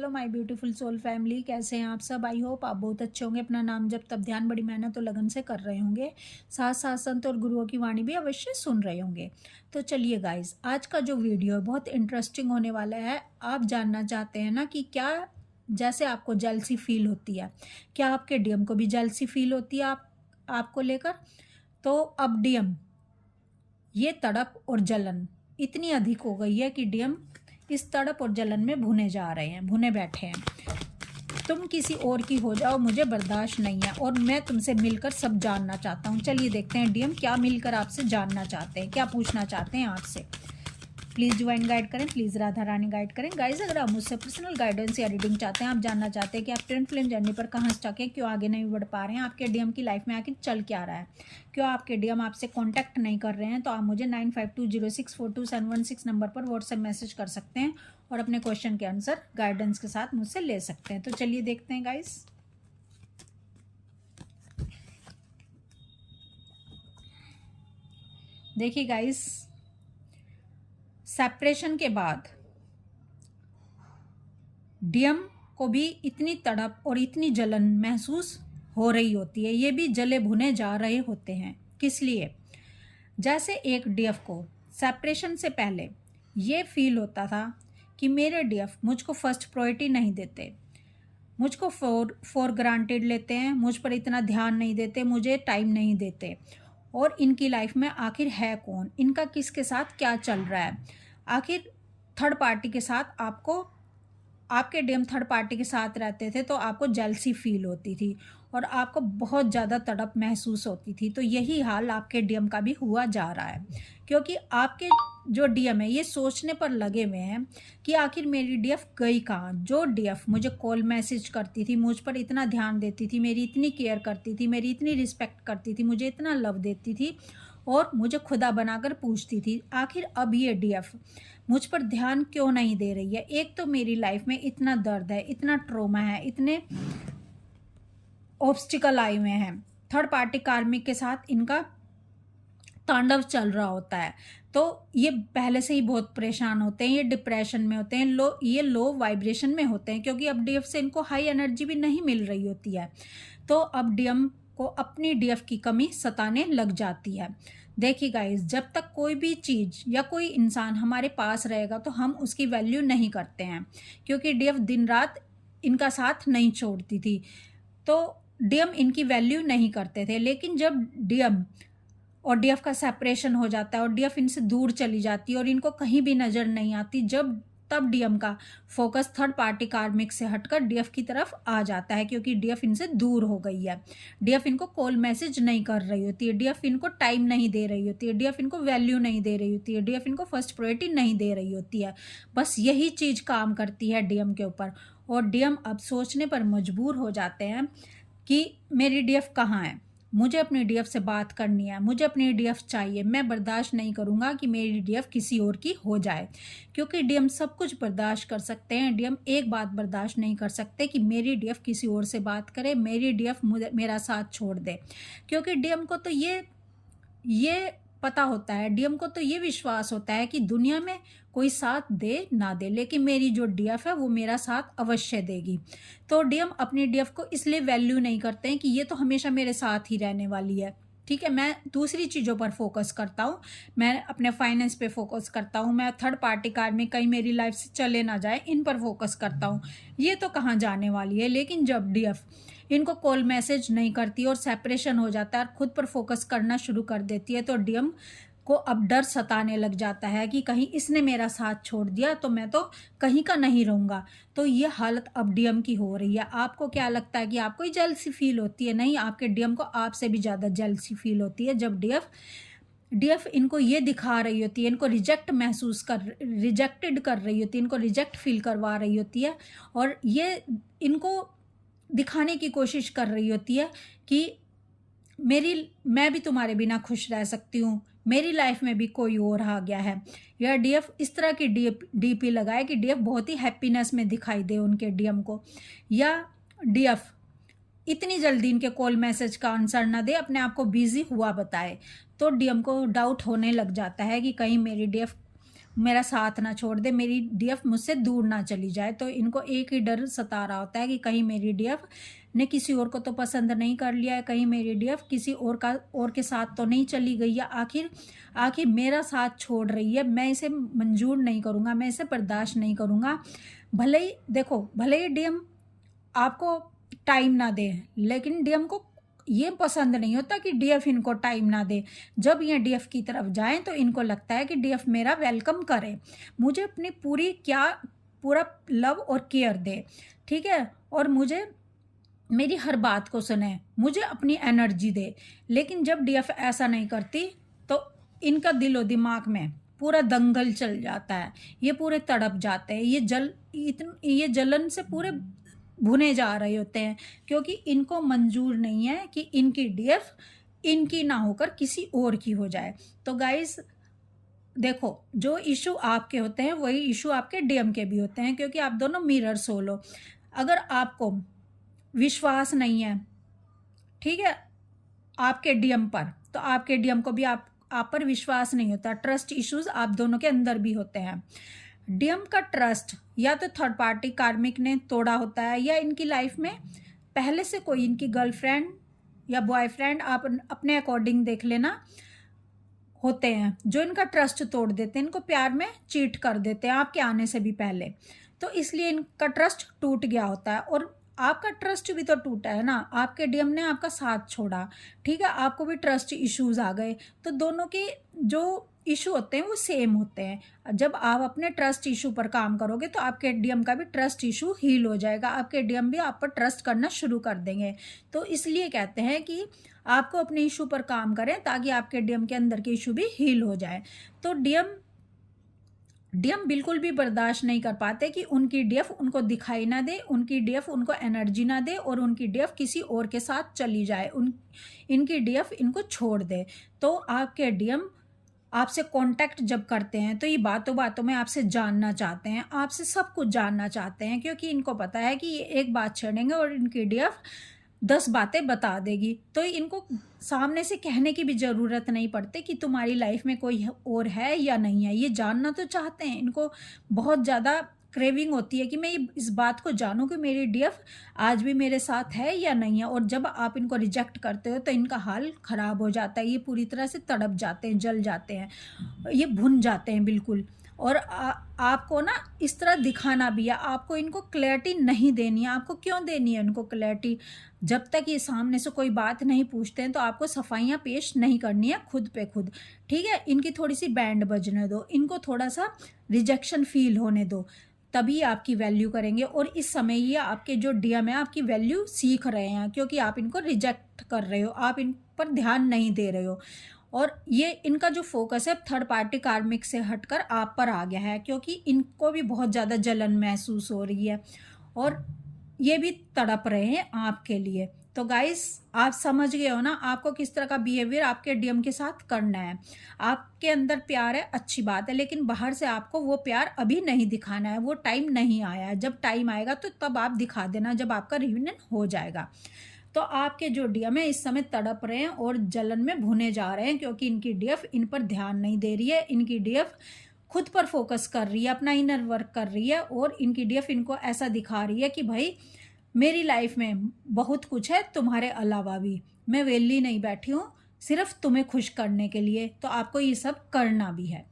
Hello my beautiful soul family, कैसे हैं आप सब। आई होप आप बहुत अच्छे होंगे। अपना नाम जब तब ध्यान बड़ी मेहनत और लगन से कर रहे होंगे। साथ साथ संत और गुरुओं की वाणी भी अवश्य सुन रहे होंगे। तो चलिए गाइस, आज का जो वीडियो है बहुत इंटरेस्टिंग होने वाला है। आप जानना चाहते हैं ना कि क्या जैसे आपको जेलसी फील होती है, क्या आपके डीएम को भी जेलसी फील होती है आपको लेकर। तो अब डीएम ये तड़प और जलन इतनी अधिक हो गई है कि डीएम इस तड़प और जलन में भुने जा रहे हैं, भुने बैठे हैं। तुम किसी और की हो जाओ, मुझे बर्दाश्त नहीं है और मैं तुमसे मिलकर सब जानना चाहता हूँ। चलिए देखते हैं डीएम क्या मिलकर आपसे जानना चाहते हैं, क्या पूछना चाहते हैं आपसे। प्लीज़ डिवाइन गाइड करें, प्लीज़ राधा रानी गाइड करें। गाइस, अगर आप मुझसे पर्सनल गाइडेंस या रीडिंग चाहते हैं, आप जानना चाहते हैं कि आप ट्विन फ्लेम जर्नी पर कहाँ स्टक हैं, क्यों आगे नहीं बढ़ पा रहे हैं, आपके डीएम की लाइफ में आखिर चल क्या रहा है, क्यों आपके डीएम आपसे कांटेक्ट नहीं कर रहे हैं, तो आप मुझे 9520642716 नंबर पर व्हाट्सएप मैसेज कर सकते हैं और अपने क्वेश्चन के आंसर गाइडेंस के साथ मुझसे ले सकते हैं। तो चलिए देखते हैं गाइस। देखिए गाइस, सेपरेशन के बाद डीएम को भी इतनी तड़प और इतनी जलन महसूस हो रही होती है। ये भी जले भुने जा रहे होते हैं। किस लिए? जैसे एक डीएफ को सेपरेशन से पहले ये फील होता था कि मेरे डीएफ मुझको फर्स्ट प्रायोरिटी नहीं देते, मुझको फॉर ग्रांटेड लेते हैं, मुझ पर इतना ध्यान नहीं देते, मुझे टाइम नहीं देते। और इनकी लाइफ में आखिर है कौन, इनका किसके साथ क्या चल रहा है, आखिर थर्ड पार्टी के साथ आपके डीएम थर्ड पार्टी के साथ रहते थे तो आपको जेलसी फील होती थी और आपको बहुत ज़्यादा तड़प महसूस होती थी। तो यही हाल आपके डीएम का भी हुआ जा रहा है, क्योंकि आपके जो डीएम है ये सोचने पर लगे हुए हैं कि आखिर मेरी डीएफ गई कहाँ। जो डीएफ मुझे कॉल मैसेज करती थी, मुझ पर इतना ध्यान देती थी, मेरी इतनी केयर करती थी, मेरी इतनी रिस्पेक्ट करती थी, मुझे इतना लव देती थी और मुझे खुदा बनाकर पूछती थी, आखिर अब ये डीएफ मुझ पर ध्यान क्यों नहीं दे रही है। एक तो मेरी लाइफ में इतना दर्द है, इतना ट्रॉमा है, इतने ऑब्स्टिकल आए हुए हैं, थर्ड पार्टी कार्मिक के साथ इनका तांडव चल रहा होता है। तो ये पहले से ही बहुत परेशान होते हैं, ये डिप्रेशन में होते हैं, ये लो वाइब्रेशन में होते हैं, क्योंकि अब डीएफ से इनको हाई एनर्जी भी नहीं मिल रही होती है। तो अब डीएम को अपनी डीएफ की कमी सताने लग जाती है। देखिए गाइस, जब तक कोई भी चीज़ या कोई इंसान हमारे पास रहेगा तो हम उसकी वैल्यू नहीं करते हैं, क्योंकि डीएफ दिन रात इनका साथ नहीं छोड़ती थी तो डीएम इनकी वैल्यू नहीं करते थे। लेकिन जब डीएम और डीएफ का सेपरेशन हो जाता है और डीएफ इनसे दूर चली जाती है और इनको कहीं भी नज़र नहीं आती, तब डीएम का फोकस थर्ड पार्टी कार्मिक से हटकर डीएफ की तरफ आ जाता है, क्योंकि डीएफ इनसे दूर हो गई है। डीएफ इनको कॉल मैसेज नहीं कर रही होती है, डीएफ इनको टाइम नहीं दे रही होती है, डीएफ इनको वैल्यू नहीं दे रही होती है, डीएफ इनको फर्स्ट प्रायोरिटी नहीं दे रही होती है। बस यही चीज़ काम करती है डीएम के ऊपर और डीएम अब सोचने पर मजबूर हो जाते हैं कि मेरी डीएफ कहाँ है, मुझे अपनी डीएफ से बात करनी है, मुझे अपनी डीएफ चाहिए। मैं बर्दाश्त नहीं करूँगा कि मेरी डीएफ किसी और की हो जाए, क्योंकि डीएम सब कुछ बर्दाश्त कर सकते हैं। डीएम एक बात बर्दाश्त नहीं कर सकते कि मेरी डीएफ किसी और से बात करे, मेरी डीएफ मेरा साथ छोड़ दे। क्योंकि डीएम को तो ये पता होता है, डीएम को तो ये विश्वास होता है कि दुनिया में कोई साथ दे ना दे, लेकिन मेरी जो डीएफ है वो मेरा साथ अवश्य देगी। तो डीएम अपनी डीएफ को इसलिए वैल्यू नहीं करते हैं कि ये तो हमेशा मेरे साथ ही रहने वाली है। ठीक है, मैं दूसरी चीज़ों पर फोकस करता हूँ, मैं अपने फाइनेंस पे फोकस करता हूँ, मैं थर्ड पार्टी कार में कहीं मेरी लाइफ से चले ना जाए इन पर फोकस करता हूँ, ये तो कहाँ जाने वाली है। लेकिन जब डीएफ इनको कॉल मैसेज नहीं करती और सेपरेशन हो जाता है और खुद पर फोकस करना शुरू कर देती है, तो डीएम को अब डर सताने लग जाता है कि कहीं इसने मेरा साथ छोड़ दिया तो मैं तो कहीं का नहीं रहूँगा। तो ये हालत अब डीएम की हो रही है। आपको क्या लगता है कि आपको ही जेलसी फील होती है? नहीं, आपके डीएम को आपसे भी ज़्यादा जेलसी फील होती है जब डीएफ इनको ये दिखा रही होती है, इनको रिजेक्टेड कर रही होती है, इनको रिजेक्ट फील करवा रही होती है और ये इनको दिखाने की कोशिश कर रही होती है कि मैं भी तुम्हारे बिना खुश रह सकती हूँ, मेरी लाइफ में भी कोई और आ गया है। या डीएफ इस तरह की डीपी लगाए कि डीएफ बहुत ही हैप्पीनेस में दिखाई दे उनके डीएम को, या डीएफ इतनी जल्दी इनके कॉल मैसेज का आंसर ना दे, अपने आप को बिजी हुआ बताए। तो डीएम को डाउट होने लग जाता है कि कहीं मेरी डीएफ मेरा साथ ना छोड़ दे, मेरी डीएफ मुझसे दूर ना चली जाए। तो इनको एक ही डर सता रहा होता है कि कहीं मेरी डीएफ ने किसी और को तो पसंद नहीं कर लिया है, कहीं मेरी डीएफ किसी और के साथ तो नहीं चली गई है, आखिर आखिर मेरा साथ छोड़ रही है। मैं इसे मंजूर नहीं करूँगा, मैं इसे बर्दाश्त नहीं करूँगा। भले ही देखो, भले ही डीएम आपको टाइम ना दे, लेकिन डीएम को ये पसंद नहीं होता कि डीएफ इनको टाइम ना दे। जब ये डीएफ की तरफ जाएं तो इनको लगता है कि डीएफ मेरा वेलकम करे, मुझे अपनी पूरा लव और केयर दे, ठीक है, और मुझे मेरी हर बात को सुने, मुझे अपनी एनर्जी दे। लेकिन जब डीएफ ऐसा नहीं करती तो इनका दिलो दिमाग में पूरा दंगल चल जाता है, ये पूरे तड़प जाते हैं, ये जलन से पूरे भुने जा रहे होते हैं, क्योंकि इनको मंजूर नहीं है कि इनकी डीएफ इनकी ना होकर किसी और की हो जाए। तो गाइस देखो, जो इशू आपके होते हैं वही इशू आपके डीएम के भी होते हैं, क्योंकि आप दोनों मिरर सोल हो। अगर आपको विश्वास नहीं है, ठीक है, आपके डीएम पर, तो आपके डीएम को भी आप पर विश्वास नहीं होता। ट्रस्ट इश्यूज आप दोनों के अंदर भी होते हैं। डीएम का ट्रस्ट या तो थर्ड पार्टी कार्मिक ने तोड़ा होता है, या इनकी लाइफ में पहले से कोई इनकी गर्लफ्रेंड या बॉयफ्रेंड, आप अपने अकॉर्डिंग देख लेना, होते हैं जो इनका ट्रस्ट तोड़ देते हैं, इनको प्यार में चीट कर देते हैं आपके आने से भी पहले। तो इसलिए इनका ट्रस्ट टूट गया होता है, और आपका ट्रस्ट भी तो टूटा है ना, आपके डीएम ने आपका साथ छोड़ा, ठीक है, आपको भी ट्रस्ट इश्यूज आ गए। तो दोनों के जो इशू होते हैं वो सेम होते हैं। जब आप अपने ट्रस्ट इशू पर काम करोगे तो आपके डीएम का भी ट्रस्ट इशू हील हो जाएगा, आपके डीएम भी आप पर ट्रस्ट करना शुरू कर देंगे। तो इसलिए कहते हैं कि आपको अपने इशू पर काम करें ताकि आपके डीएम के अंदर के इशू भी हील हो जाए। तो डीएम बिल्कुल भी बर्दाश्त नहीं कर पाते कि उनकी डीएफ उनको दिखाई ना दे, उनकी डीएफ उनको एनर्जी ना दे, और उनकी डीएफ किसी और के साथ चली जाए, इनकी डीएफ इनको छोड़ दे। तो आपके डीएम आपसे कांटेक्ट जब करते हैं तो ये बातों बातों में आपसे जानना चाहते हैं, आपसे सब कुछ जानना चाहते हैं, क्योंकि इनको पता है कि ये एक बात छेड़ेंगे और इनकी डीएफ 10 बातें बता देगी। तो इनको सामने से कहने की भी ज़रूरत नहीं पड़ती कि तुम्हारी लाइफ में कोई और है या नहीं है, ये जानना तो चाहते हैं। इनको बहुत ज़्यादा क्रेविंग होती है कि मैं इस बात को जानूं कि मेरी डीएफ आज भी मेरे साथ है या नहीं है। और जब आप इनको रिजेक्ट करते हो तो इनका हाल ख़राब हो जाता है, ये पूरी तरह से तड़प जाते हैं, जल जाते हैं, ये भुन जाते हैं बिल्कुल। और आपको ना इस तरह दिखाना भी है, आपको इनको क्लैरिटी नहीं देनी है। आपको क्यों देनी है इनको क्लैरिटी? जब तक ये सामने से कोई बात नहीं पूछते हैं तो आपको सफाइयाँ पेश नहीं करनी है खुद पे खुद, ठीक है। इनकी थोड़ी सी बैंड बजने दो, इनको थोड़ा सा रिजेक्शन फील होने दो, तभी आपकी वैल्यू करेंगे। और इस समय ये आपके जो डीएम है आपकी वैल्यू सीख रहे हैं, क्योंकि आप इनको रिजेक्ट कर रहे हो, आप इन पर ध्यान नहीं दे रहे हो। और ये इनका जो फोकस है थर्ड पार्टी कार्मिक से हटकर आप पर आ गया है, क्योंकि इनको भी बहुत ज़्यादा जलन महसूस हो रही है और ये भी तड़प रहे हैं आपके लिए। तो गाइस आप समझ गए हो ना आपको किस तरह का बिहेवियर आपके डीएम के साथ करना है। आपके अंदर प्यार है, अच्छी बात है, लेकिन बाहर से आपको वो प्यार अभी नहीं दिखाना है, वो टाइम नहीं आया है। जब टाइम आएगा तो तब आप दिखा देना, जब आपका रियूनियन हो जाएगा। तो आपके जो डीएम है इस समय तड़प रहे हैं और जलन में भुने जा रहे हैं, क्योंकि इनकी डीएफ इन पर ध्यान नहीं दे रही है। इनकी डीएफ खुद पर फोकस कर रही है, अपना इनर वर्क कर रही है, और इनकी डीएफ इनको ऐसा दिखा रही है कि भाई मेरी लाइफ में बहुत कुछ है तुम्हारे अलावा भी, मैं वेली नहीं बैठी हूँ सिर्फ तुम्हें खुश करने के लिए, तो आपको ये सब करना भी है।